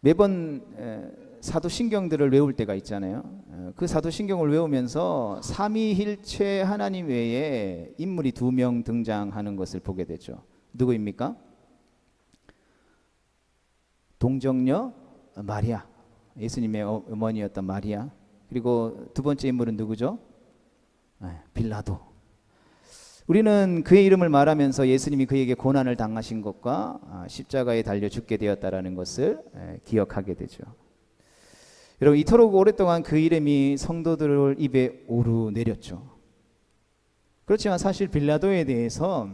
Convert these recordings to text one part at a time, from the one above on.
매번 사도신경들을 외울 때가 있잖아요. 그 사도신경을 외우면서 삼위일체 하나님 외에 인물이 2명 등장하는 것을 보게 되죠. 누구입니까? 동정녀 마리아, 예수님의 어머니였던 마리아. 그리고 두 번째 인물은 누구죠? 빌라도. 우리는 그의 이름을 말하면서 예수님이 그에게 고난을 당하신 것과 십자가에 달려 죽게 되었다라는 것을 기억하게 되죠. 여러분, 이토록 오랫동안 그 이름이 성도들 입에 오르내렸죠. 그렇지만 사실 빌라도에 대해서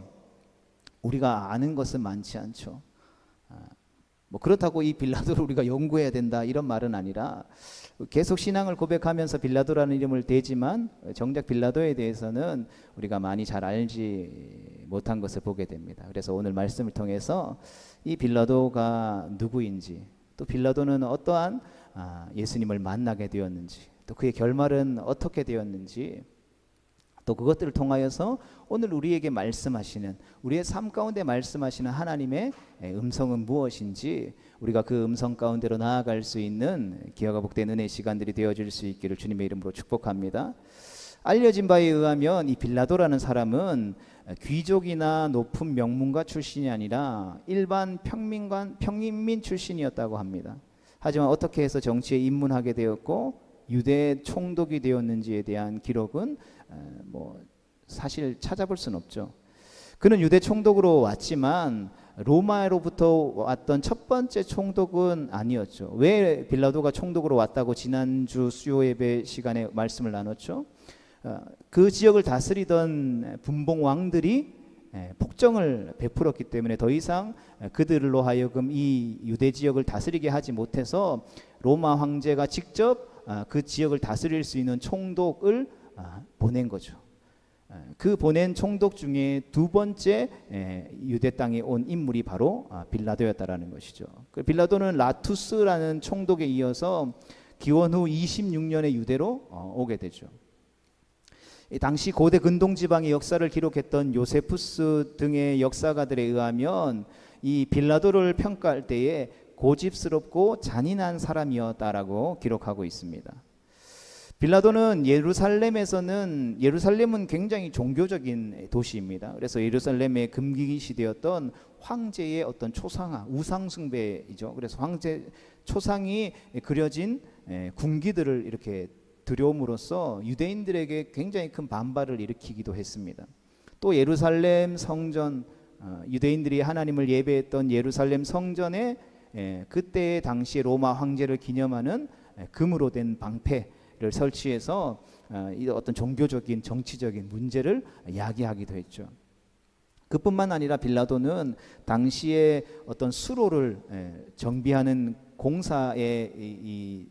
우리가 아는 것은 많지 않죠. 뭐 그렇다고 이 빌라도를 우리가 연구해야 된다 이런 말은 아니라, 계속 신앙을 고백하면서 빌라도라는 이름을 대지만 정작 빌라도에 대해서는 우리가 많이 잘 알지 못한 것을 보게 됩니다. 그래서 오늘 말씀을 통해서 이 빌라도가 누구인지, 또 빌라도는 어떠한 예수님을 만나게 되었는지, 또 그의 결말은 어떻게 되었는지, 또 그것들을 통하여서 오늘 우리에게 말씀하시는, 우리의 삶 가운데 말씀하시는 하나님의 음성은 무엇인지, 우리가 그 음성 가운데로 나아갈 수 있는 기회가 복된 은혜의 시간들이 되어질 수 있기를 주님의 이름으로 축복합니다. 알려진 바에 의하면 이 빌라도라는 사람은 귀족이나 높은 명문가 출신이 아니라 일반 평민민 출신이었다고 합니다. 하지만 어떻게 해서 정치에 입문하게 되었고 유대 총독이 되었는지에 대한 기록은 뭐 사실 찾아볼 수는 없죠. 그는 유대 총독으로 왔지만 로마로부터 왔던 첫 번째 총독은 아니었죠. 왜 빌라도가 총독으로 왔다고 지난주 수요 예배 시간에 말씀을 나눴죠. 그 지역을 다스리던 분봉 왕들이 폭정을 베풀었기 때문에 더 이상 그들로 하여금 이 유대 지역을 다스리게 하지 못해서 로마 황제가 직접 그 지역을 다스릴 수 있는 총독을 보낸 거죠. 그 보낸 총독 중에 두 번째 유대 땅에 온 인물이 바로 빌라도였다라는 것이죠. 그 빌라도는 라투스라는 총독에 이어서 기원 후 26년에 유대로 오게 되죠. 당시 고대 근동 지방의 역사를 기록했던 요세푸스 등의 역사가들에 의하면 이 빌라도를 평가할 때에 고집스럽고 잔인한 사람이었다라고 기록하고 있습니다. 빌라도는 예루살렘은 굉장히 종교적인 도시입니다. 그래서 예루살렘의 금기시되었던 황제의 어떤 초상화, 우상 숭배이죠. 그래서 황제 초상이 그려진 군기들을 이렇게 들여옴으로써 유대인들에게 굉장히 큰 반발을 일으키기도 했습니다. 또 예루살렘 성전, 유대인들이 하나님을 예배했던 예루살렘 성전에 그때 당시에 로마 황제를 기념하는 금으로 된 방패를 설치해서 이 어떤 종교적인 정치적인 문제를 야기하기도 했죠. 그뿐만 아니라 빌라도는 당시에 어떤 수로를 정비하는 공사의 이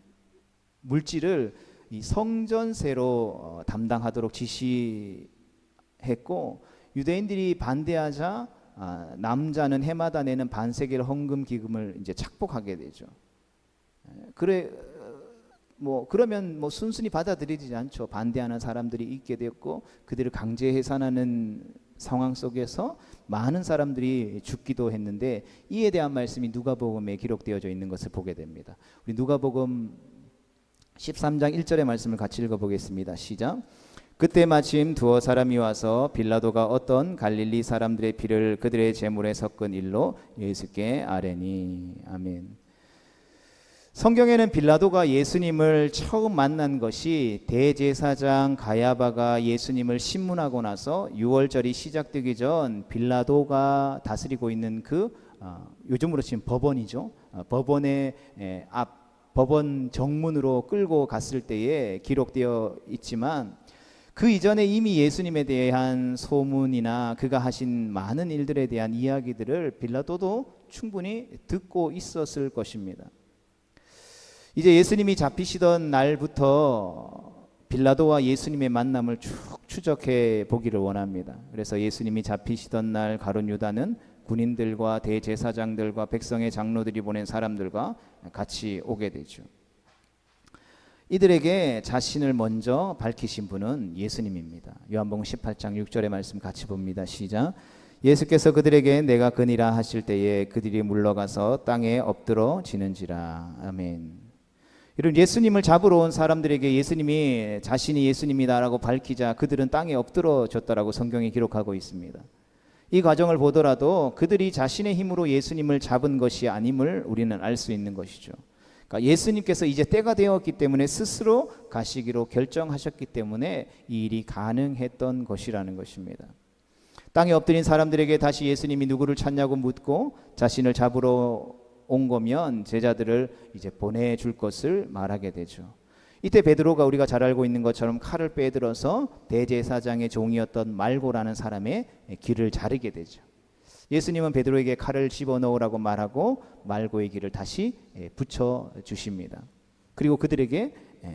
물질을 이 성전세로 담당하도록 지시했고, 유대인들이 반대하자 남자는 해마다 내는 반세겔 헌금 기금을 이제 착복하게 되죠. 그러면 순순히 받아들이지 않죠. 반대하는 사람들이 있게 되었고 그들을 강제 해산하는 상황 속에서 많은 사람들이 죽기도 했는데, 이에 대한 말씀이 누가복음에 기록되어져 있는 것을 보게 됩니다. 우리 누가복음 13장 1절의 말씀을 같이 읽어보겠습니다. 시작. 그때 마침 두어 사람이 와서 빌라도가 어떤 갈릴리 사람들의 피를 그들의 제물에 섞은 일로 예수께 아뢰니. 아멘. 성경에는 빌라도가 예수님을 처음 만난 것이 대제사장 가야바가 예수님을 신문하고 나서 유월절이 시작되기 전 빌라도가 다스리고 있는 요즘으로 치면 법원이죠. 법원의 법원 정문으로 끌고 갔을 때에 기록되어 있지만, 그 이전에 이미 예수님에 대한 소문이나 그가 하신 많은 일들에 대한 이야기들을 빌라도도 충분히 듣고 있었을 것입니다. 이제 예수님이 잡히시던 날부터 빌라도와 예수님의 만남을 쭉 추적해 보기를 원합니다. 그래서 예수님이 잡히시던 날 가룟 유다는 군인들과 대제사장들과 백성의 장로들이 보낸 사람들과 같이 오게 되죠. 이들에게 자신을 먼저 밝히신 분은 예수님입니다. 요한복음 18장 6절의 말씀 같이 봅니다. 시작. 예수께서 그들에게 내가 그니라 하실 때에 그들이 물러가서 땅에 엎드러 지는지라. 아멘. 이런 예수님을 잡으러 온 사람들에게 예수님이 자신이 예수님이다라고 밝히자 그들은 땅에 엎드러 졌다라고 성경이 기록하고 있습니다. 이 과정을 보더라도 그들이 자신의 힘으로 예수님을 잡은 것이 아님을 우리는 알 수 있는 것이죠. 그러니까 예수님께서 이제 때가 되었기 때문에 스스로 가시기로 결정하셨기 때문에 이 일이 가능했던 것이라는 것입니다. 땅에 엎드린 사람들에게 다시 예수님이 누구를 찾냐고 묻고 자신을 잡으러 온 거면 제자들을 이제 보내줄 것을 말하게 되죠. 이때 베드로가 우리가 잘 알고 있는 것처럼 칼을 빼들어서 대제사장의 종이었던 말고라는 사람의 귀를 자르게 되죠. 예수님은 베드로에게 칼을 집어넣으라고 말하고 말고의 귀를 다시 붙여 주십니다. 그리고 그들에게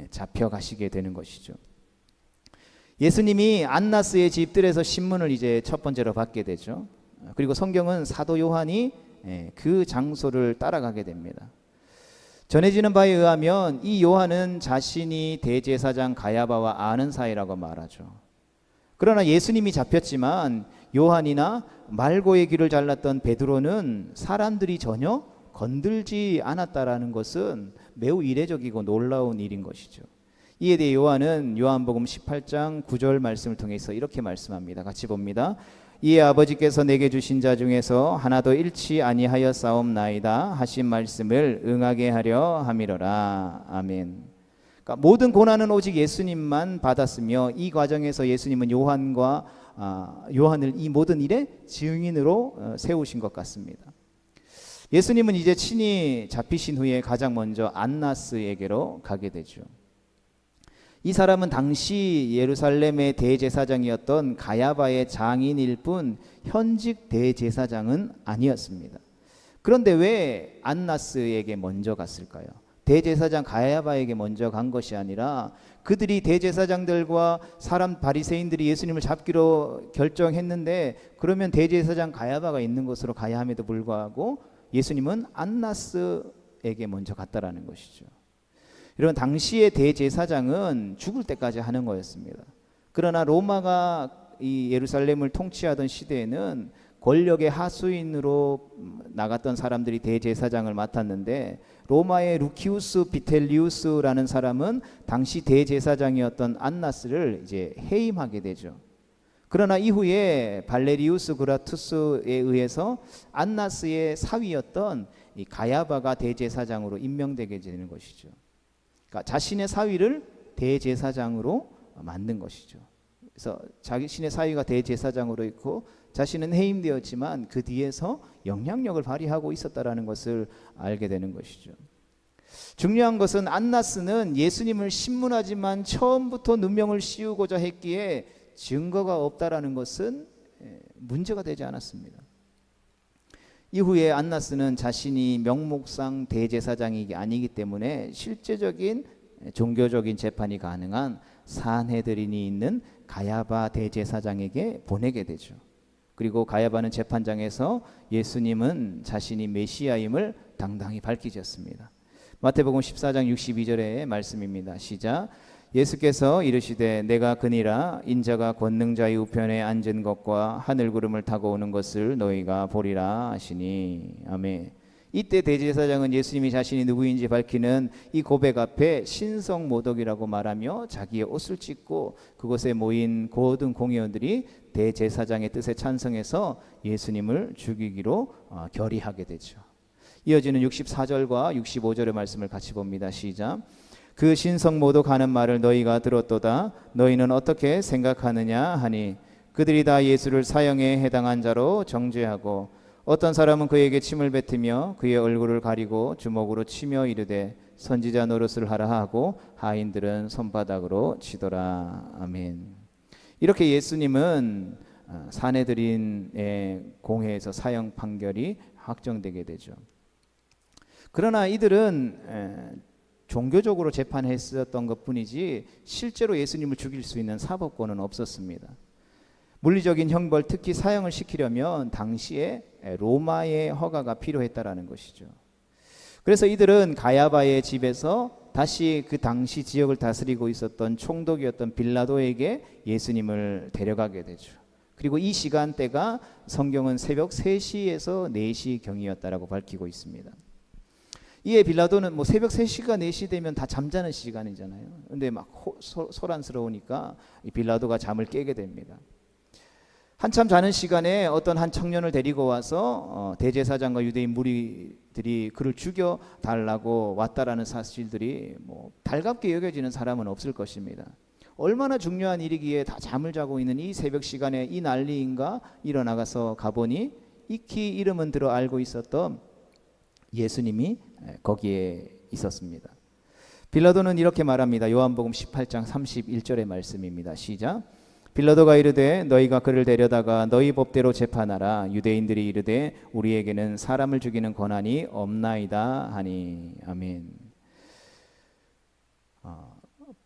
잡혀가시게 되는 것이죠. 예수님이 안나스의 집들에서 신문을 이제 첫 번째로 받게 되죠. 그리고 성경은 사도 요한이 그 장소를 따라가게 됩니다. 전해지는 바에 의하면 이 요한은 자신이 대제사장 가야바와 아는 사이라고 말하죠. 그러나 예수님이 잡혔지만 요한이나 말고의 귀를 잘랐던 베드로는 사람들이 전혀 건들지 않았다라는 것은 매우 이례적이고 놀라운 일인 것이죠. 이에 대해 요한은 요한복음 18장 9절 말씀을 통해서 이렇게 말씀합니다. 같이 봅니다. 이에 아버지께서 내게 주신 자 중에서 하나도 잃지 아니하였사옵나이다 하신 말씀을 응하게 하려 함이로라. 아멘. 그러니까 모든 고난은 오직 예수님만 받았으며 이 과정에서 예수님은 요한을 이 모든 일의 증인으로 세우신 것 같습니다. 예수님은 이제 친히 잡히신 후에 가장 먼저 안나스에게로 가게 되죠. 이 사람은 당시 예루살렘의 대제사장이었던 가야바의 장인일 뿐 현직 대제사장은 아니었습니다. 그런데 왜 안나스에게 먼저 갔을까요? 대제사장 가야바에게 먼저 간 것이 아니라 그들이 대제사장들과 사람 바리새인들이 예수님을 잡기로 결정했는데 그러면 대제사장 가야바가 있는 곳으로 가야 함에도 불구하고 예수님은 안나스에게 먼저 갔다라는 것이죠. 이런 당시의 대제사장은 죽을 때까지 하는 거였습니다. 그러나 로마가 이 예루살렘을 통치하던 시대에는 권력의 하수인으로 나갔던 사람들이 대제사장을 맡았는데 로마의 루키우스 비텔리우스라는 사람은 당시 대제사장이었던 안나스를 이제 해임하게 되죠. 그러나 이후에 발레리우스 그라투스에 의해서 안나스의 사위였던 이 가야바가 대제사장으로 임명되게 되는 것이죠. 그러니까 자신의 사위를 대제사장으로 만든 것이죠. 그래서 자신의 사위가 대제사장으로 있고 자신은 해임되었지만 그 뒤에서 영향력을 발휘하고 있었다라는 것을 알게 되는 것이죠. 중요한 것은 안나스는 예수님을 신문하지만 처음부터 누명을 씌우고자 했기에 증거가 없다라는 것은 문제가 되지 않았습니다. 이후에 안나스는 자신이 명목상 대제사장이 아니기 때문에 실제적인 종교적인 재판이 가능한 산헤드린이 있는 가야바 대제사장에게 보내게 되죠. 그리고 가야바는 재판장에서 예수님은 자신이 메시아임을 당당히 밝히셨습니다. 마태복음 14장 62절의 말씀입니다. 시작. 예수께서 이르시되 내가 그니라 인자가 권능자의 우편에 앉은 것과 하늘 구름을 타고 오는 것을 너희가 보리라 하시니. 아멘. 이때 대제사장은 예수님이 자신이 누구인지 밝히는 이 고백 앞에 신성모독이라고 말하며 자기의 옷을 찢고 그곳에 모인 모든 공회원들이 대제사장의 뜻에 찬성해서 예수님을 죽이기로 결의하게 되죠. 이어지는 64절과 65절의 말씀을 같이 봅니다. 시작. 그 신성모독하는 말을 너희가 들었도다. 너희는 어떻게 생각하느냐 하니 그들이 다 예수를 사형에 해당한 자로 정죄하고 어떤 사람은 그에게 침을 뱉으며 그의 얼굴을 가리고 주먹으로 치며 이르되 선지자 노릇을 하라 하고 하인들은 손바닥으로 치더라. 아멘. 이렇게 예수님은 산헤드린의 공회에서 사형 판결이 확정되게 되죠. 그러나 이들은 종교적으로 재판했었던 것뿐이지 실제로 예수님을 죽일 수 있는 사법권은 없었습니다. 물리적인 형벌, 특히 사형을 시키려면 당시에 로마의 허가가 필요했다라는 것이죠. 그래서 이들은 가야바의 집에서 다시 그 당시 지역을 다스리고 있었던 총독이었던 빌라도에게 예수님을 데려가게 되죠. 그리고 이 시간대가 성경은 새벽 3시에서 4시경이었다라고 밝히고 있습니다. 이에 빌라도는 뭐 새벽 3시가 4시 되면 다 잠자는 시간이잖아요. 근데 막 소란스러우니까 이 빌라도가 잠을 깨게 됩니다. 한참 자는 시간에 어떤 한 청년을 데리고 와서 대제사장과 유대인 무리들이 그를 죽여 달라고 왔다라는 사실들이 뭐 달갑게 여겨지는 사람은 없을 것입니다. 얼마나 중요한 일이기에 다 잠을 자고 있는 이 새벽 시간에 이 난리인가 일어나가서 가보니 익히 이름은 들어 알고 있었던 예수님이 거기에 있었습니다. 빌라도는 이렇게 말합니다. 요한복음 18장 31절의 말씀입니다. 시작. 빌라도가 이르되 너희가 그를 데려다가 너희 법대로 재판하라. 유대인들이 이르되 우리에게는 사람을 죽이는 권한이 없나이다 하니. 아멘.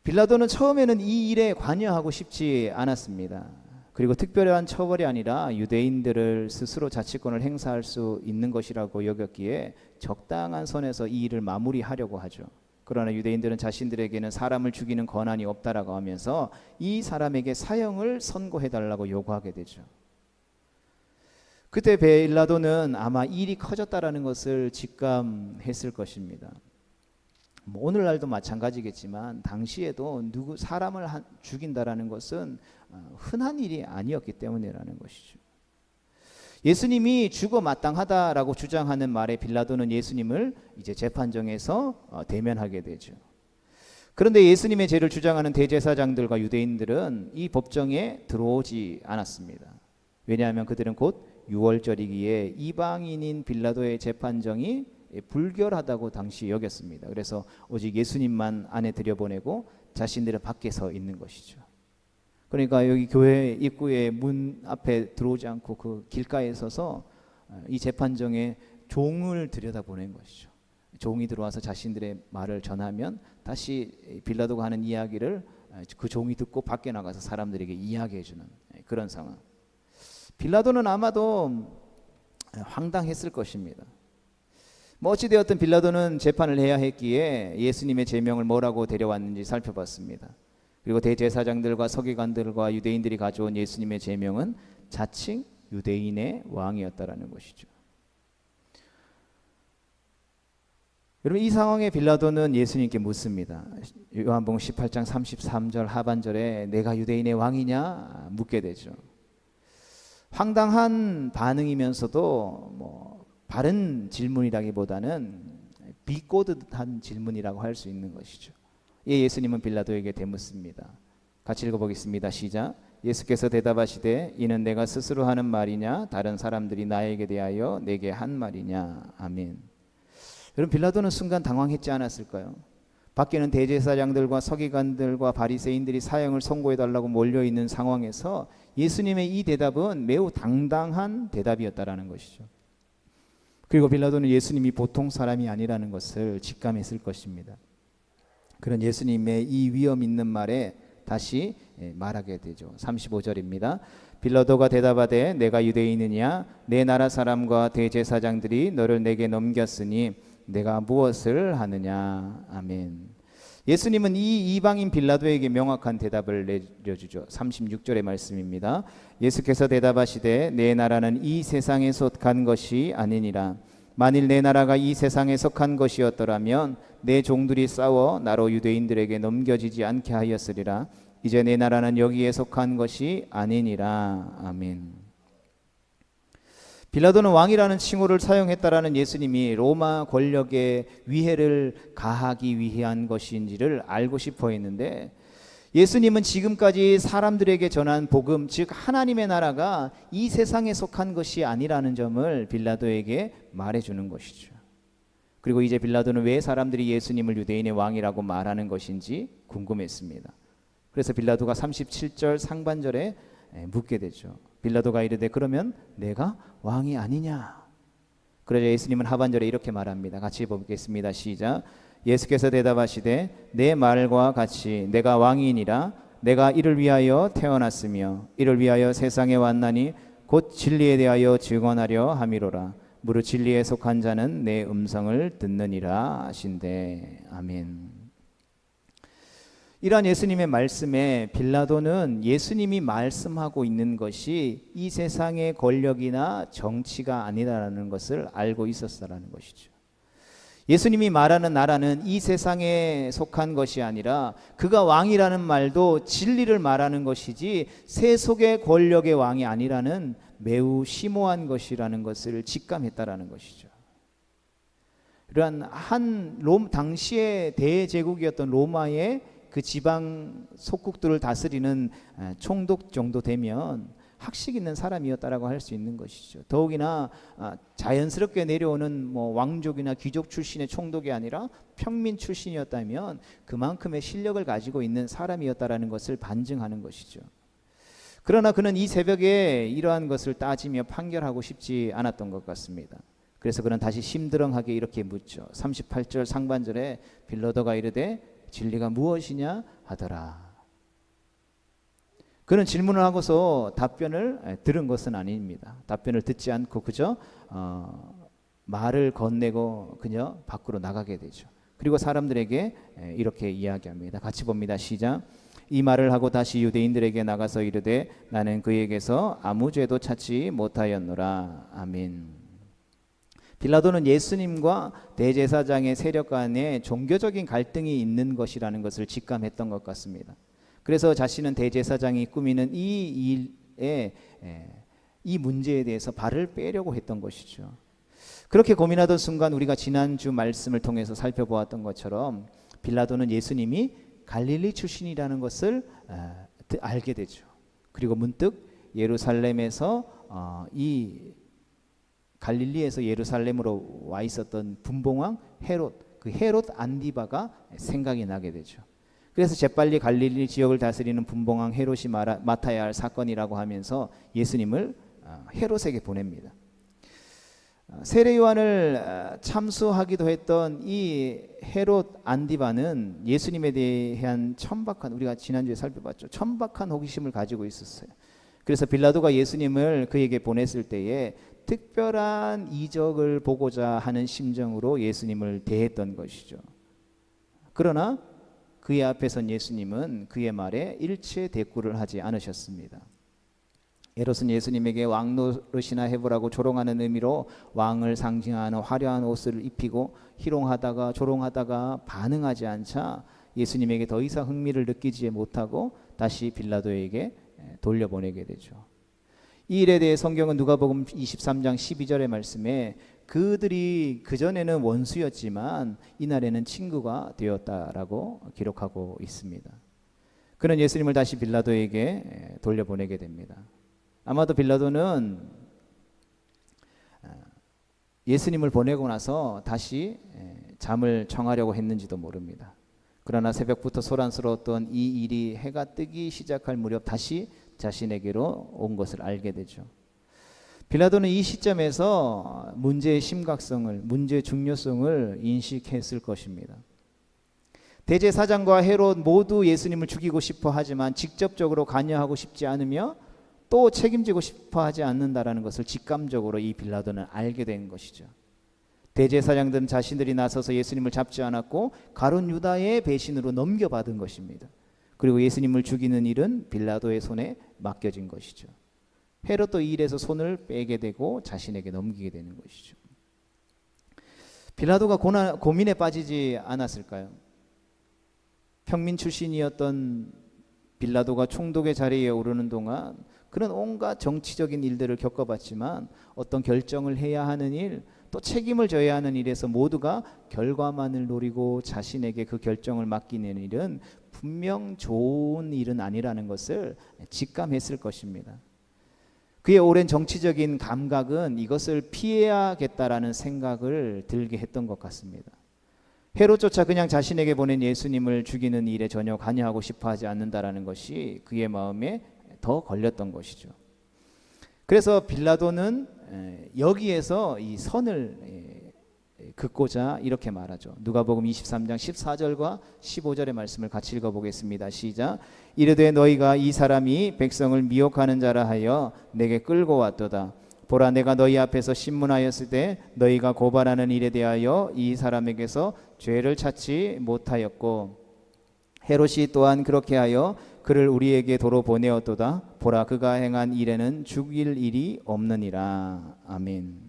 빌라도는 처음에는 이 일에 관여하고 싶지 않았습니다. 그리고 특별한 처벌이 아니라 유대인들을 스스로 자치권을 행사할 수 있는 것이라고 여겼기에 적당한 선에서 이 일을 마무리하려고 하죠. 그러나 유대인들은 자신들에게는 사람을 죽이는 권한이 없다라고 하면서 이 사람에게 사형을 선고해달라고 요구하게 되죠. 그때 빌라도는 아마 일이 커졌다라는 것을 직감했을 것입니다. 뭐 오늘날도 마찬가지겠지만 당시에도 사람을 죽인다라는 것은 흔한 일이 아니었기 때문이라는 것이죠. 예수님이 죽어 마땅하다라고 주장하는 말에 빌라도는 예수님을 이제 재판정에서 대면하게 되죠. 그런데 예수님의 죄를 주장하는 대제사장들과 유대인들은 이 법정에 들어오지 않았습니다. 왜냐하면 그들은 곧 유월절이기에 이방인인 빌라도의 재판정이 불결하다고 당시 여겼습니다. 그래서 오직 예수님만 안에 들여보내고 자신들은 밖에서 있는 것이죠. 그러니까 여기 교회 입구에 문 앞에 들어오지 않고 그 길가에 서서 이 재판정에 종을 들여다보낸 것이죠. 종이 들어와서 자신들의 말을 전하면 다시 빌라도가 하는 이야기를 그 종이 듣고 밖에 나가서 사람들에게 이야기해주는 그런 상황. 빌라도는 아마도 황당했을 것입니다. 뭐 어찌되었든 빌라도는 재판을 해야 했기에 예수님의 제명을 뭐라고 데려왔는지 살펴봤습니다. 그리고 대제사장들과 서기관들과 유대인들이 가져온 예수님의 제명은 자칭 유대인의 왕이었다라는 것이죠. 여러분, 이 상황에 빌라도는 예수님께 묻습니다. 요한복음 18장 33절 하반절에 내가 유대인의 왕이냐 묻게 되죠. 황당한 반응이면서도 뭐 바른 질문이라기보다는 비꼬듯한 질문이라고 할 수 있는 것이죠. 예수님은 빌라도에게 대묻습니다. 같이 읽어보겠습니다. 시작. 예수께서 대답하시되 이는 내가 스스로 하는 말이냐 다른 사람들이 나에게 대하여 내게 한 말이냐. 아멘. 여러분, 빌라도는 순간 당황했지 않았을까요? 밖에는 대제사장들과 서기관들과 바리새인들이 사형을 선고해달라고 몰려있는 상황에서 예수님의 이 대답은 매우 당당한 대답이었다라는 것이죠. 그리고 빌라도는 예수님이 보통 사람이 아니라는 것을 직감했을 것입니다. 그런 예수님의 이 위험 있는 말에 다시 말하게 되죠. 35절입니다. 빌라도가 대답하되 내가 유대인이냐 내 나라 사람과 대제사장들이 너를 내게 넘겼으니 내가 무엇을 하느냐. 아멘. 예수님은 이 이방인 빌라도에게 명확한 대답을 내려주죠. 36절의 말씀입니다. 예수께서 대답하시되 내 나라는 이 세상에 속한 것이 아니니라. 만일 내 나라가 이 세상에 속한 것이었더라면 내 종들이 싸워 나로 유대인들에게 넘겨지지 않게 하였으리라. 이제 내 나라는 여기에 속한 것이 아니니라. 아멘. 빌라도는 왕이라는 칭호를 사용했다라는 예수님이 로마 권력에 위해를 가하기 위한 것인지를 알고 싶어 했는데 예수님은 지금까지 사람들에게 전한 복음, 즉 하나님의 나라가 이 세상에 속한 것이 아니라는 점을 빌라도에게 말해주는 것이죠. 그리고 이제 빌라도는 왜 사람들이 예수님을 유대인의 왕이라고 말하는 것인지 궁금했습니다. 그래서 빌라도가 37절 상반절에 묻게 되죠. 빌라도가 이르되 그러면 내가 왕이 아니냐. 그러자 예수님은 하반절에 이렇게 말합니다. 같이 보겠습니다. 시작. 예수께서 대답하시되 내 말과 같이 내가 왕이니라. 내가 이를 위하여 태어났으며 이를 위하여 세상에 왔나니 곧 진리에 대하여 증언하려 함이로라. 무릇 진리에 속한 자는 내 음성을 듣느니라 하신대. 아멘. 이러한 예수님의 말씀에 빌라도는 예수님이 말씀하고 있는 것이 이 세상의 권력이나 정치가 아니라는 것을 알고 있었다라는 것이죠. 예수님이 말하는 나라는 이 세상에 속한 것이 아니라 그가 왕이라는 말도 진리를 말하는 것이지 세속의 권력의 왕이 아니라는 매우 심오한 것이라는 것을 직감했다라는 것이죠. 이러한 당시의 대제국이었던 로마의 그 지방 속국들을 다스리는 총독 정도 되면 학식 있는 사람이었다라고 할 수 있는 것이죠. 더욱이나 자연스럽게 내려오는 왕족이나 귀족 출신의 총독이 아니라 평민 출신이었다면 그만큼의 실력을 가지고 있는 사람이었다라는 것을 반증하는 것이죠. 그러나 그는 이 새벽에 이러한 것을 따지며 판결하고 싶지 않았던 것 같습니다. 그래서 그는 다시 심드렁하게 이렇게 묻죠. 38절 상반절에 빌라도가 이르되 진리가 무엇이냐 하더라. 그는 질문을 하고서 답변을 들은 것은 아닙니다. 답변을 듣지 않고 그저 말을 건네고 그녀 밖으로 나가게 되죠. 그리고 사람들에게 이렇게 이야기합니다. 같이 봅니다. 시작. 이 말을 하고 다시 유대인들에게 나가서 이르되 나는 그에게서 아무 죄도 찾지 못하였노라. 아멘. 빌라도는 예수님과 대제사장의 세력 간에 종교적인 갈등이 있는 것이라는 것을 직감했던 것 같습니다. 그래서 자신은 대제사장이 꾸미는 이 문제에 대해서 발을 빼려고 했던 것이죠. 그렇게 고민하던 순간 우리가 지난주 말씀을 통해서 살펴보았던 것처럼 빌라도는 예수님이 갈릴리 출신이라는 것을 알게 되죠. 그리고 문득 예루살렘에서 갈릴리에서 예루살렘으로 와 있었던 분봉왕 헤롯, 그 헤롯 안디바가 생각이 나게 되죠. 그래서 재빨리 갈릴리 지역을 다스리는 분봉왕 헤롯이 맡아야 할 사건이라고 하면서 예수님을 헤롯에게 보냅니다. 세례 요한을 참수하기도 했던 이 헤롯 안디바는 예수님에 대한 우리가 지난주에 살펴봤죠. 천박한 호기심을 가지고 있었어요. 그래서 빌라도가 예수님을 그에게 보냈을 때에 특별한 이적을 보고자 하는 심정으로 예수님을 대했던 것이죠. 그러나 그의 앞에 선 예수님은 그의 말에 일체 대꾸를 하지 않으셨습니다. 헤롯은 예수님에게 왕 노릇이나 해보라고 조롱하는 의미로 왕을 상징하는 화려한 옷을 입히고 희롱하다가 조롱하다가 반응하지 않자 예수님에게 더 이상 흥미를 느끼지 못하고 다시 빌라도에게 돌려보내게 되죠. 이 일에 대해 성경은 누가복음 23장 12절의 말씀에 그들이 그전에는 원수였지만 이날에는 친구가 되었다라고 기록하고 있습니다. 그는 예수님을 다시 빌라도에게 돌려보내게 됩니다. 아마도 빌라도는 예수님을 보내고 나서 다시 잠을 청하려고 했는지도 모릅니다. 그러나 새벽부터 소란스러웠던 이 일이 해가 뜨기 시작할 무렵 다시 자신에게로 온 것을 알게 되죠. 빌라도는 이 시점에서 문제의 심각성을, 문제의 중요성을 인식했을 것입니다. 대제사장과 헤롯 모두 예수님을 죽이고 싶어 하지만 직접적으로 관여하고 싶지 않으며 또 책임지고 싶어 하지 않는다라는 것을 직감적으로 이 빌라도는 알게 된 것이죠. 대제사장들은 자신들이 나서서 예수님을 잡지 않았고 가룟 유다의 배신으로 넘겨받은 것입니다. 그리고 예수님을 죽이는 일은 빌라도의 손에 맡겨진 것이죠. 헤롯도 이 일에서 손을 빼게 되고 자신에게 넘기게 되는 것이죠. 빌라도가 고민에 빠지지 않았을까요? 평민 출신이었던 빌라도가 총독의 자리에 오르는 동안 그는 온갖 정치적인 일들을 겪어봤지만 어떤 결정을 해야 하는 일, 또 책임을 져야 하는 일에서 모두가 결과만을 노리고 자신에게 그 결정을 맡기는 일은 분명 좋은 일은 아니라는 것을 직감했을 것입니다. 그의 오랜 정치적인 감각은 이것을 피해야겠다라는 생각을 들게 했던 것 같습니다. 헤롯조차 그냥 자신에게 보낸 예수님을 죽이는 일에 전혀 관여하고 싶어 하지 않는다라는 것이 그의 마음에 더 걸렸던 것이죠. 그래서 빌라도는 여기에서 이 선을 긋고자 이렇게 말하죠. 누가복음 23장 14절과 15절의 말씀을 같이 읽어보겠습니다. 시작. 이르되 너희가 이 사람이 백성을 미혹하는 자라 하여 내게 끌고 왔도다. 보라, 내가 너희 앞에서 신문하였을 때 너희가 고발하는 일에 대하여 이 사람에게서 죄를 찾지 못하였고 헤롯이 또한 그렇게 하여 그를 우리에게 도로 보내었도다. 보라, 그가 행한 일에는 죽일 일이 없느니라. 아멘.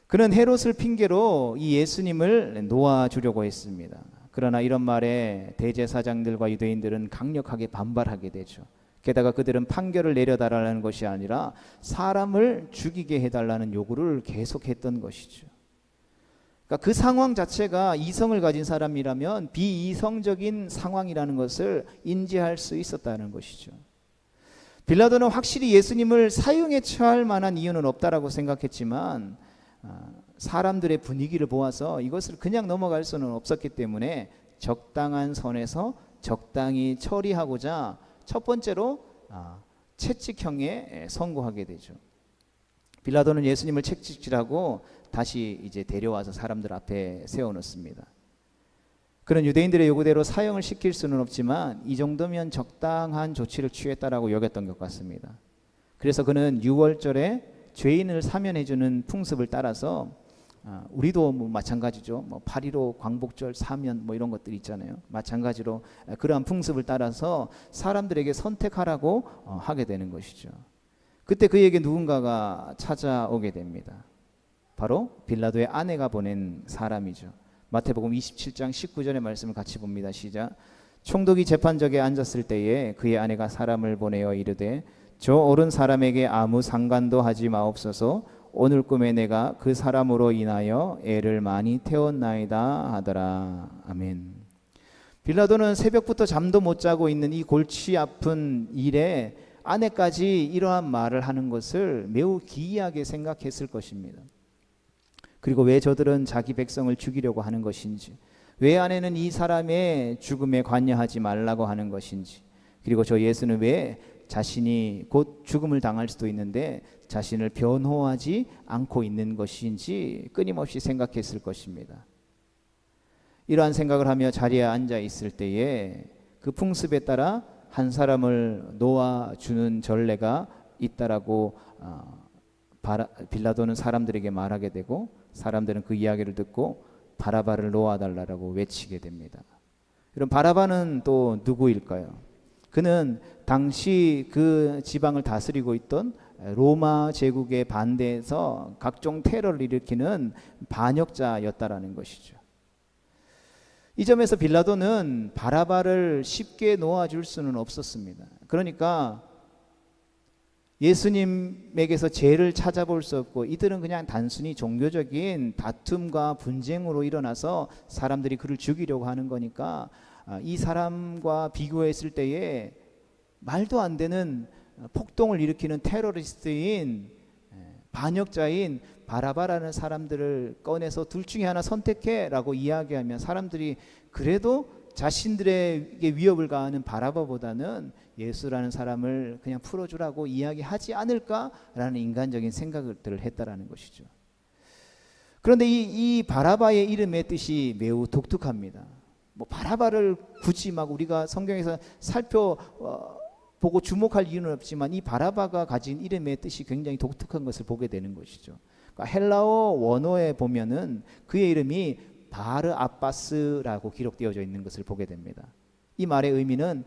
그는 헤롯을 핑계로 이 예수님을 놓아주려고 했습니다. 그러나 이런 말에 대제사장들과 유대인들은 강력하게 반발하게 되죠. 게다가 그들은 판결을 내려달라는 것이 아니라 사람을 죽이게 해달라는 요구를 계속했던 것이죠. 그러니까 그 상황 자체가 이성을 가진 사람이라면 비이성적인 상황이라는 것을 인지할 수 있었다는 것이죠. 빌라도는 확실히 예수님을 사형에 처할 만한 이유는 없다라고 생각했지만 사람들의 분위기를 보아서 이것을 그냥 넘어갈 수는 없었기 때문에 적당한 선에서 적당히 처리하고자 첫 번째로 채찍형에 선고하게 되죠. 빌라도는 예수님을 채찍질하고 다시 이제 데려와서 사람들 앞에 세워놓습니다. 그는 유대인들의 요구대로 사형을 시킬 수는 없지만 이 정도면 적당한 조치를 취했다라고 여겼던 것 같습니다. 그래서 그는 유월절에 죄인을 사면해주는 풍습을 따라서 우리도 뭐 마찬가지죠. 뭐 8.15 광복절 사면 뭐 이런 것들 있잖아요. 마찬가지로 그러한 풍습을 따라서 사람들에게 선택하라고 하게 되는 것이죠. 그때 그에게 누군가가 찾아오게 됩니다. 바로 빌라도의 아내가 보낸 사람이죠. 마태복음 27장 19절의 말씀을 같이 봅니다. 시작. 총독이 재판석에 앉았을 때에 그의 아내가 사람을 보내어 이르되 저 옳은 사람에게 아무 상관도 하지 마옵소서. 오늘 꿈에 내가 그 사람으로 인하여 애를 많이 태웠나이다 하더라. 아멘. 빌라도는 새벽부터 잠도 못 자고 있는 이 골치 아픈 일에 아내까지 이러한 말을 하는 것을 매우 기이하게 생각했을 것입니다. 그리고 왜 저들은 자기 백성을 죽이려고 하는 것인지, 왜 아내는 이 사람의 죽음에 관여하지 말라고 하는 것인지, 그리고 저 예수는 왜 자신이 곧 죽음을 당할 수도 있는데 자신을 변호하지 않고 있는 것인지 끊임없이 생각했을 것입니다. 이러한 생각을 하며 자리에 앉아 있을 때에 그 풍습에 따라 한 사람을 놓아주는 전례가 있다라고 빌라도는 사람들에게 말하게 되고, 사람들은 그 이야기를 듣고 바라바를 놓아달라고 외치게 됩니다. 그럼 바라바는 또 누구일까요? 그는 당시 그 지방을 다스리고 있던 로마 제국에 반대해서 각종 테러를 일으키는 반역자였다라는 것이죠. 이 점에서 빌라도는 바라바를 쉽게 놓아줄 수는 없었습니다. 그러니까 예수님에게서 죄를 찾아볼 수 없고, 이들은 그냥 단순히 종교적인 다툼과 분쟁으로 일어나서 사람들이 그를 죽이려고 하는 거니까 이 사람과 비교했을 때에 말도 안 되는 폭동을 일으키는 테러리스트인 반역자인 바라바라는 사람들을 꺼내서 둘 중에 하나 선택해 라고 이야기하면 사람들이 그래도 자신들에게 위협을 가하는 바라바보다는 예수라는 사람을 그냥 풀어주라고 이야기하지 않을까라는 인간적인 생각들을 했다라는 것이죠. 그런데 이 바라바의 이름의 뜻이 매우 독특합니다. 뭐 바라바를 굳이 막 우리가 성경에서 살펴보고 주목할 이유는 없지만 이 바라바가 가진 이름의 뜻이 굉장히 독특한 것을 보게 되는 것이죠. 그러니까 헬라어 원어에 보면은 그의 이름이 바르 아바스라고 기록되어져 있는 것을 보게 됩니다. 이 말의 의미는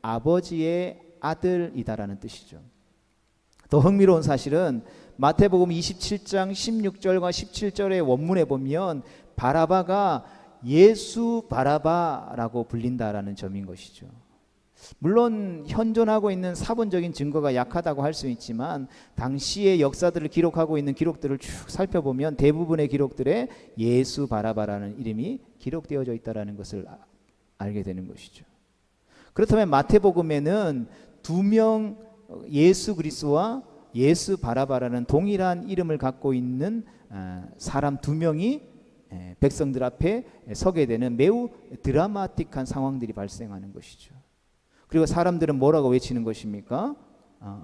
아버지의 아들이다라는 뜻이죠. 더 흥미로운 사실은 마태복음 27장 16절과 17절의 원문에 보면 바라바가 예수 바라바라고 불린다라는 점인 것이죠. 물론 현존하고 있는 사본적인 증거가 약하다고 할 수 있지만 당시의 역사들을 기록하고 있는 기록들을 쭉 살펴보면 대부분의 기록들에 예수 바라바라는 이름이 기록되어져 있다는 것을 알게 되는 것이죠. 그렇다면 마태복음에는 두 명 예수 그리스도와 예수 바라바라는 동일한 이름을 갖고 있는 사람 두 명이 백성들 앞에 서게 되는 매우 드라마틱한 상황들이 발생하는 것이죠. 그리고 사람들은 뭐라고 외치는 것입니까?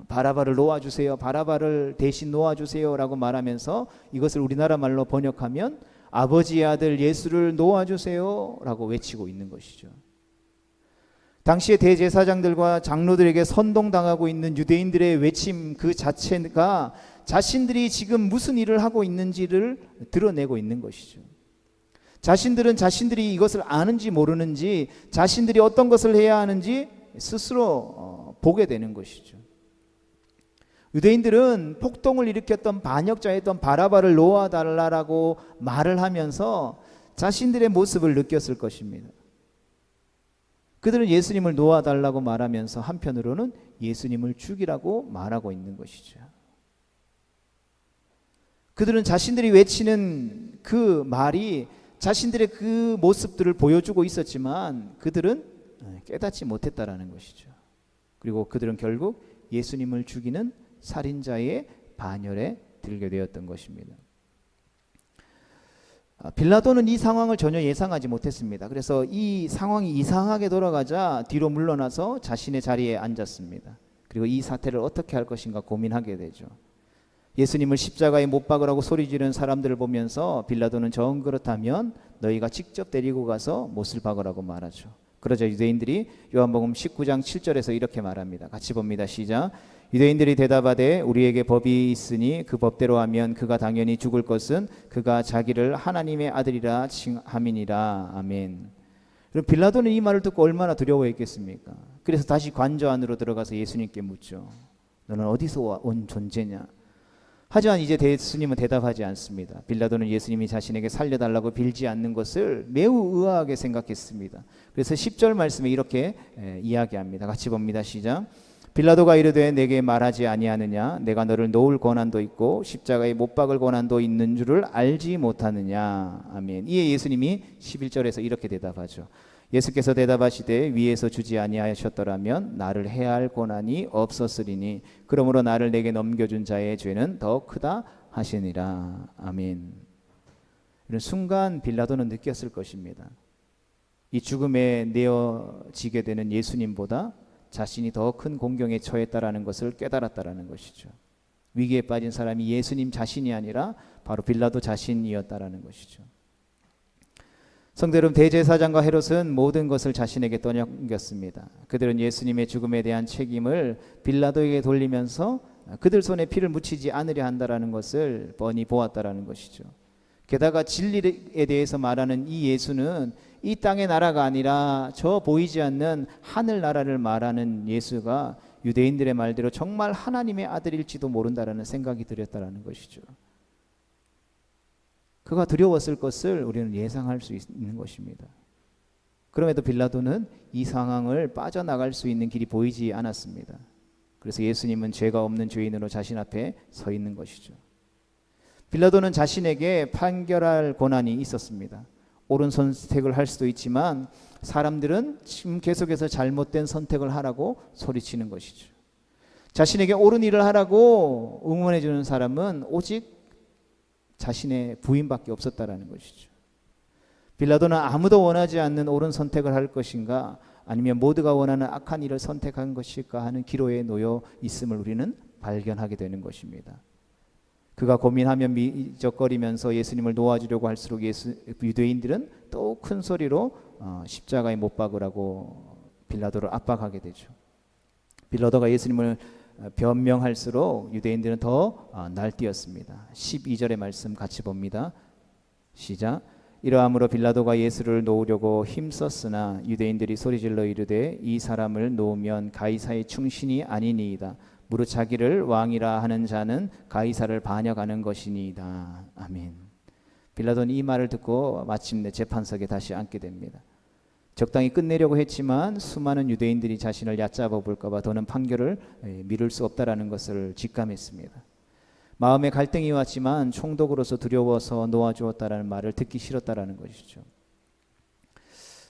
바라바를 놓아주세요, 바라바를 대신 놓아주세요 라고 말하면서 이것을 우리나라 말로 번역하면 아버지의 아들 예수를 놓아주세요 라고 외치고 있는 것이죠. 당시의 대제사장들과 장로들에게 선동당하고 있는 유대인들의 외침 그 자체가 자신들이 지금 무슨 일을 하고 있는지를 드러내고 있는 것이죠. 자신들은 자신들이 이것을 아는지 모르는지, 자신들이 어떤 것을 해야 하는지 스스로 보게 되는 것이죠. 유대인들은 폭동을 일으켰던 반역자였던 바라바를 놓아달라고 말을 하면서 자신들의 모습을 느꼈을 것입니다. 그들은 예수님을 놓아달라고 말하면서 한편으로는 예수님을 죽이라고 말하고 있는 것이죠. 그들은 자신들이 외치는 그 말이 자신들의 그 모습들을 보여주고 있었지만 그들은 깨닫지 못했다라는 것이죠. 그리고 그들은 결국 예수님을 죽이는 살인자의 반열에 들게 되었던 것입니다. 빌라도는 이 상황을 전혀 예상하지 못했습니다. 그래서 이 상황이 이상하게 돌아가자 뒤로 물러나서 자신의 자리에 앉았습니다. 그리고 이 사태를 어떻게 할 것인가 고민하게 되죠. 예수님을 십자가에 못 박으라고 소리 지르는 사람들을 보면서 빌라도는 정 그렇다면 너희가 직접 데리고 가서 못을 박으라고 말하죠. 그러자 유대인들이 요한복음 19장 7절에서 이렇게 말합니다. 같이 봅니다. 시작. 유대인들이 대답하되 우리에게 법이 있으니 그 법대로 하면 그가 당연히 죽을 것은 그가 자기를 하나님의 아들이라 칭함이니라. 아멘. 그럼 빌라도는 이 말을 듣고 얼마나 두려워했겠습니까? 그래서 다시 관저 안으로 들어가서 예수님께 묻죠. 너는 어디서 온 존재냐? 하지만 이제 예수님은 대답하지 않습니다. 빌라도는 예수님이 자신에게 살려달라고 빌지 않는 것을 매우 의아하게 생각했습니다. 그래서 10절 말씀에 이렇게 이야기합니다. 같이 봅니다. 시작. 빌라도가 이르되 내게 말하지 아니하느냐? 내가 너를 놓을 권한도 있고 십자가에 못 박을 권한도 있는 줄을 알지 못하느냐? 아멘. 이에 예수님이 11절에서 이렇게 대답하죠. 예수께서 대답하시되 위에서 주지 아니하셨더라면 나를 해야 할 권한이 없었으리니 그러므로 나를 내게 넘겨준 자의 죄는 더 크다 하시니라. 아멘. 이런 순간 빌라도는 느꼈을 것입니다. 이 죽음에 내어지게 되는 예수님보다 자신이 더 큰 공경에 처했다라는 것을 깨달았다라는 것이죠. 위기에 빠진 사람이 예수님 자신이 아니라 바로 빌라도 자신이었다라는 것이죠. 성도 여러분, 대제사장과 헤롯은 모든 것을 자신에게 떠넘겼습니다. 그들은 예수님의 죽음에 대한 책임을 빌라도에게 돌리면서 그들 손에 피를 묻히지 않으려 한다라는 것을 뻔히 보았다라는 것이죠. 게다가 진리에 대해서 말하는 이 예수는 이 땅의 나라가 아니라 저 보이지 않는 하늘 나라를 말하는 예수가 유대인들의 말대로 정말 하나님의 아들일지도 모른다라는 생각이 들었다라는 것이죠. 그가 두려웠을 것을 우리는 예상할 수 있는 것입니다. 그럼에도 빌라도는 이 상황을 빠져나갈 수 있는 길이 보이지 않았습니다. 그래서 예수님은 죄가 없는 죄인으로 자신 앞에 서 있는 것이죠. 빌라도는 자신에게 판결할 권한이 있었습니다. 옳은 선택을 할 수도 있지만 사람들은 지금 계속해서 잘못된 선택을 하라고 소리치는 것이죠. 자신에게 옳은 일을 하라고 응원해 주는 사람은 오직 자신의 부인밖에 없었다라는 것이죠. 빌라도는 아무도 원하지 않는 옳은 선택을 할 것인가 아니면 모두가 원하는 악한 일을 선택한 것일까 하는 기로에 놓여 있음을 우리는 발견하게 되는 것입니다. 그가 고민하며 미적거리면서 예수님을 놓아주려고 할수록 유대인들은 또 큰 소리로 십자가에 못 박으라고 빌라도를 압박하게 되죠. 빌라도가 예수님을 변명할수록 유대인들은 더 날뛰었습니다. 12절의 말씀 같이 봅니다. 시작. 이러함으로 빌라도가 예수를 놓으려고 힘썼으나 유대인들이 소리질러 이르되 이 사람을 놓으면 가이사의 충신이 아니니이다. 무릇 자기를 왕이라 하는 자는 가이사를 반역하는 것이니이다. 아멘. 빌라도는 이 말을 듣고 마침내 재판석에 다시 앉게 됩니다. 적당히 끝내려고 했지만 수많은 유대인들이 자신을 얕잡아 볼까 봐 더는 판결을 미룰 수 없다라는 것을 직감했습니다. 마음에 갈등이 왔지만 총독으로서 두려워서 놓아주었다라는 말을 듣기 싫었다라는 것이죠.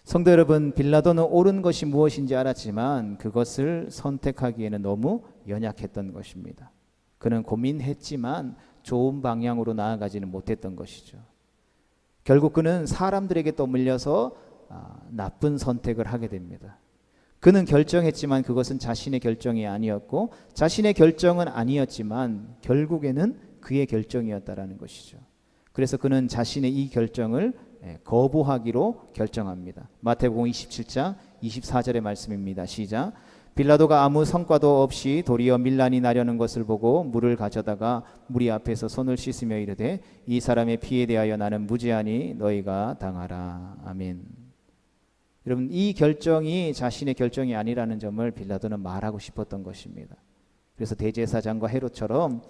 성도 여러분, 빌라도는 옳은 것이 무엇인지 알았지만 그것을 선택하기에는 너무 연약했던 것입니다. 그는 고민했지만 좋은 방향으로 나아가지는 못했던 것이죠. 결국 그는 사람들에게 떠밀려서 나쁜 선택을 하게 됩니다. 그는 결정했지만 그것은 자신의 결정이 아니었고 자신의 결정은 아니었지만 결국에는 그의 결정이었다라는 것이죠. 그래서 그는 자신의 이 결정을 거부하기로 결정합니다. 마태복음 27장 24절의 말씀입니다. 시작. 빌라도가 아무 성과도 없이 도리어 밀란이 나려는 것을 보고 물을 가져다가 무리 앞에서 손을 씻으며 이르되 이 사람의 피에 대하여 나는 무죄하니 너희가 당하라. 아멘. 여러분, 이 결정이 자신의 결정이 아니라는 점을 빌라도는 말하고 싶었던 것입니다. 그래서 대제사장과 헤롯처럼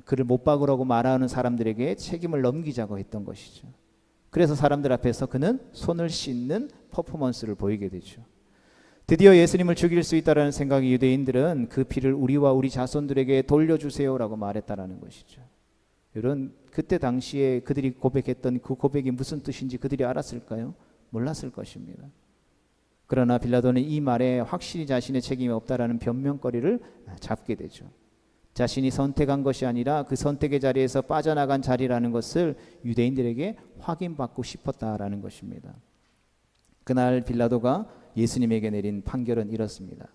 그를 못 박으라고 말하는 사람들에게 책임을 넘기자고 했던 것이죠. 그래서 사람들 앞에서 그는 손을 씻는 퍼포먼스를 보이게 되죠. 드디어 예수님을 죽일 수 있다라는 생각이 유대인들은 그 피를 우리와 우리 자손들에게 돌려주세요라고 말했다라는 것이죠. 여러분, 그때 당시에 그들이 고백했던 그 고백이 무슨 뜻인지 그들이 알았을까요? 몰랐을 것입니다. 그러나 빌라도는 이 말에 확실히 자신의 책임이 없다라는 변명거리를 잡게 되죠. 자신이 선택한 것이 아니라 그 선택의 자리에서 빠져나간 자리라는 것을 유대인들에게 확인받고 싶었다라는 것입니다. 그날 빌라도가 예수님에게 내린 판결은 이렇습니다.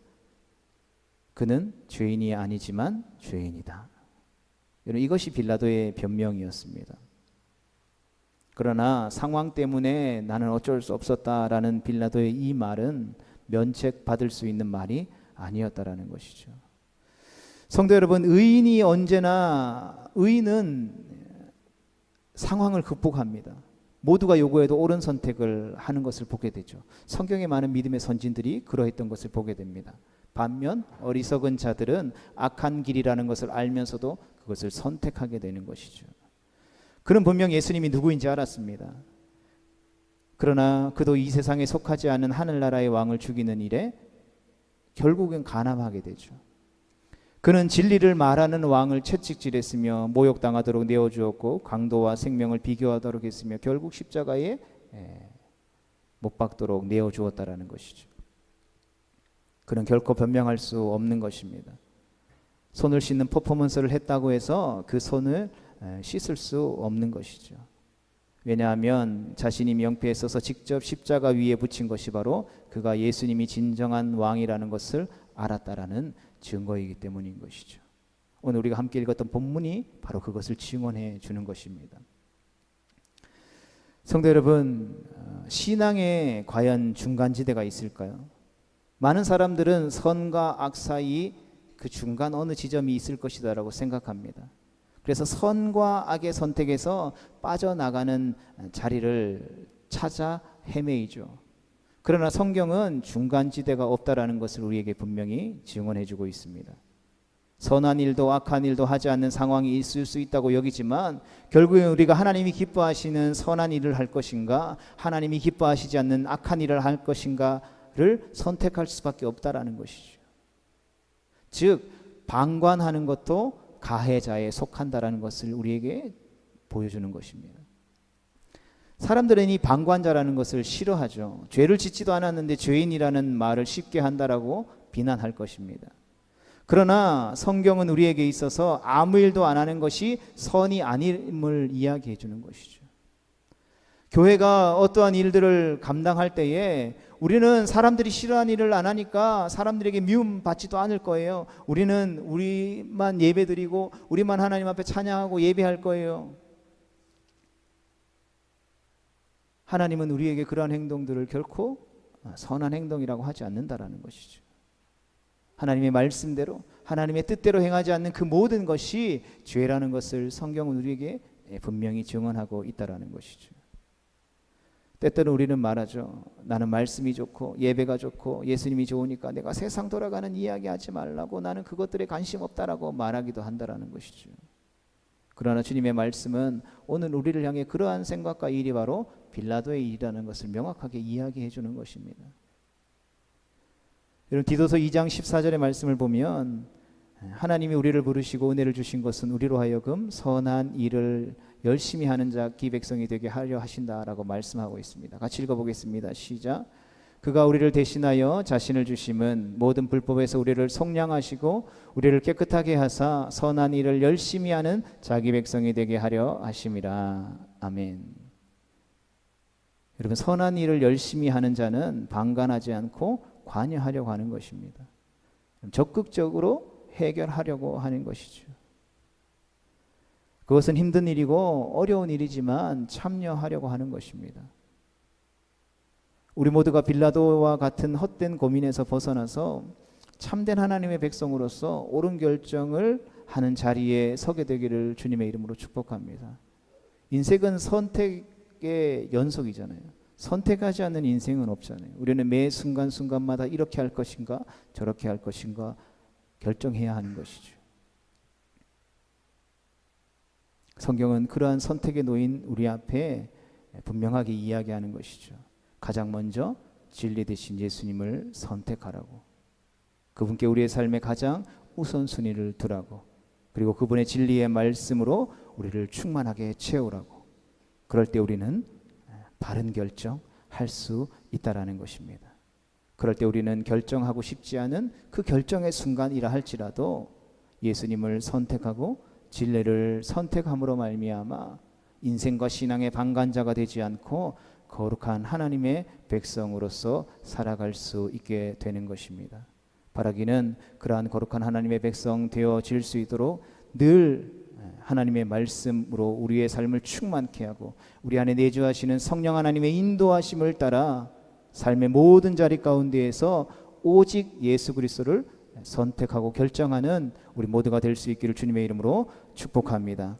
그는 죄인이 아니지만 죄인이다. 여러분, 이것이 빌라도의 변명이었습니다. 그러나 상황 때문에 나는 어쩔 수 없었다라는 빌라도의 이 말은 면책받을 수 있는 말이 아니었다라는 것이죠. 성도 여러분, 의인은 상황을 극복합니다. 모두가 요구해도 옳은 선택을 하는 것을 보게 되죠. 성경에 많은 믿음의 선진들이 그러했던 것을 보게 됩니다. 반면 어리석은 자들은 악한 길이라는 것을 알면서도 그것을 선택하게 되는 것이죠. 그는 분명 예수님이 누구인지 알았습니다. 그러나 그도 이 세상에 속하지 않은 하늘나라의 왕을 죽이는 일에 결국엔 간함하게 되죠. 그는 진리를 말하는 왕을 채찍질했으며 모욕당하도록 내어주었고 강도와 생명을 비교하도록 했으며 결국 십자가에 못 박도록 내어주었다라는 것이죠. 그는 결코 변명할 수 없는 것입니다. 손을 씻는 퍼포먼스를 했다고 해서 그 손을 씻을 수 없는 것이죠. 왜냐하면 자신이 명패에 써서 직접 십자가 위에 붙인 것이 바로 그가 예수님이 진정한 왕이라는 것을 알았다라는 증거이기 때문인 것이죠. 오늘 우리가 함께 읽었던 본문이 바로 그것을 증언해 주는 것입니다. 성도 여러분, 신앙에 과연 중간지대가 있을까요? 많은 사람들은 선과 악 사이 그 중간 어느 지점이 있을 것이다라고 생각합니다. 그래서 선과 악의 선택에서 빠져나가는 자리를 찾아 헤매이죠. 그러나 성경은 중간지대가 없다라는 것을 우리에게 분명히 증언해주고 있습니다. 선한 일도 악한 일도 하지 않는 상황이 있을 수 있다고 여기지만 결국엔 우리가 하나님이 기뻐하시는 선한 일을 할 것인가, 하나님이 기뻐하시지 않는 악한 일을 할 것인가를 선택할 수밖에 없다라는 것이죠. 즉 방관하는 것도 가해자에 속한다라는 것을 우리에게 보여주는 것입니다. 사람들은 이 방관자라는 것을 싫어하죠. 죄를 짓지도 않았는데 죄인이라는 말을 쉽게 한다라고 비난할 것입니다. 그러나 성경은 우리에게 있어서 아무 일도 안 하는 것이 선이 아님을 이야기해 주는 것이죠. 교회가 어떠한 일들을 감당할 때에 우리는 사람들이 싫어하는 일을 안 하니까 사람들에게 미움 받지도 않을 거예요. 우리만 예배드리고 우리만 하나님 앞에 찬양하고 예배할 거예요. 하나님은 우리에게 그러한 행동들을 결코 선한 행동이라고 하지 않는다라는 것이죠. 하나님의 말씀대로 하나님의 뜻대로 행하지 않는 그 모든 것이 죄라는 것을 성경은 우리에게 분명히 증언하고 있다라는 것이죠. 때때로 우리는 말하죠. 나는 말씀이 좋고 예배가 좋고 예수님이 좋으니까 내가 세상 돌아가는 이야기 하지 말라고, 나는 그것들에 관심 없다라고 말하기도 한다라는 것이죠. 그러나 주님의 말씀은 오늘 우리를 향해 그러한 생각과 일이 바로 빌라도의 일이라는 것을 명확하게 이야기해 주는 것입니다. 여러분, 디도서 2장 14절의 말씀을 보면 하나님이 우리를 부르시고 은혜를 주신 것은 우리로 하여금 선한 일을 열심히 하는 자 기백성이 되게 하려 하신다라고 말씀하고 있습니다. 같이 읽어보겠습니다. 시작. 그가 우리를 대신하여 자신을 주심은 모든 불법에서 우리를 속량하시고 우리를 깨끗하게 하사 선한 일을 열심히 하는 자기 백성이 되게 하려 하심이라. 아멘. 여러분, 선한 일을 열심히 하는 자는 방관하지 않고 관여하려고 하는 것입니다. 적극적으로 해결하려고 하는 것이죠. 그것은 힘든 일이고 어려운 일이지만 참여하려고 하는 것입니다. 우리 모두가 빌라도와 같은 헛된 고민에서 벗어나서 참된 하나님의 백성으로서 옳은 결정을 하는 자리에 서게 되기를 주님의 이름으로 축복합니다. 인생은 선택의 연속이잖아요. 선택하지 않는 인생은 없잖아요. 우리는 매 순간순간마다 이렇게 할 것인가 저렇게 할 것인가 결정해야 하는 것이죠. 성경은 그러한 선택에 놓인 우리 앞에 분명하게 이야기하는 것이죠. 가장 먼저 진리 되신 예수님을 선택하라고, 그분께 우리의 삶의 가장 우선순위를 두라고, 그리고 그분의 진리의 말씀으로 우리를 충만하게 채우라고. 그럴 때 우리는 바른 결정할 수 있다라는 것입니다. 그럴 때 우리는 결정하고 싶지 않은 그 결정의 순간이라 할지라도 예수님을 선택하고 진리를 선택함으로 말미암아 인생과 신앙의 방관자가 되지 않고 거룩한 하나님의 백성으로서 살아갈 수 있게 되는 것입니다. 바라기는 그러한 거룩한 하나님의 백성 되어질 수 있도록 늘 하나님의 말씀으로 우리의 삶을 충만케 하고 우리 안에 내주하시는 성령 하나님의 인도하심을 따라 삶의 모든 자리 가운데에서 오직 예수 그리스도를 선택하고 결정하는 우리 모두가 될 수 있기를 주님의 이름으로 축복합니다.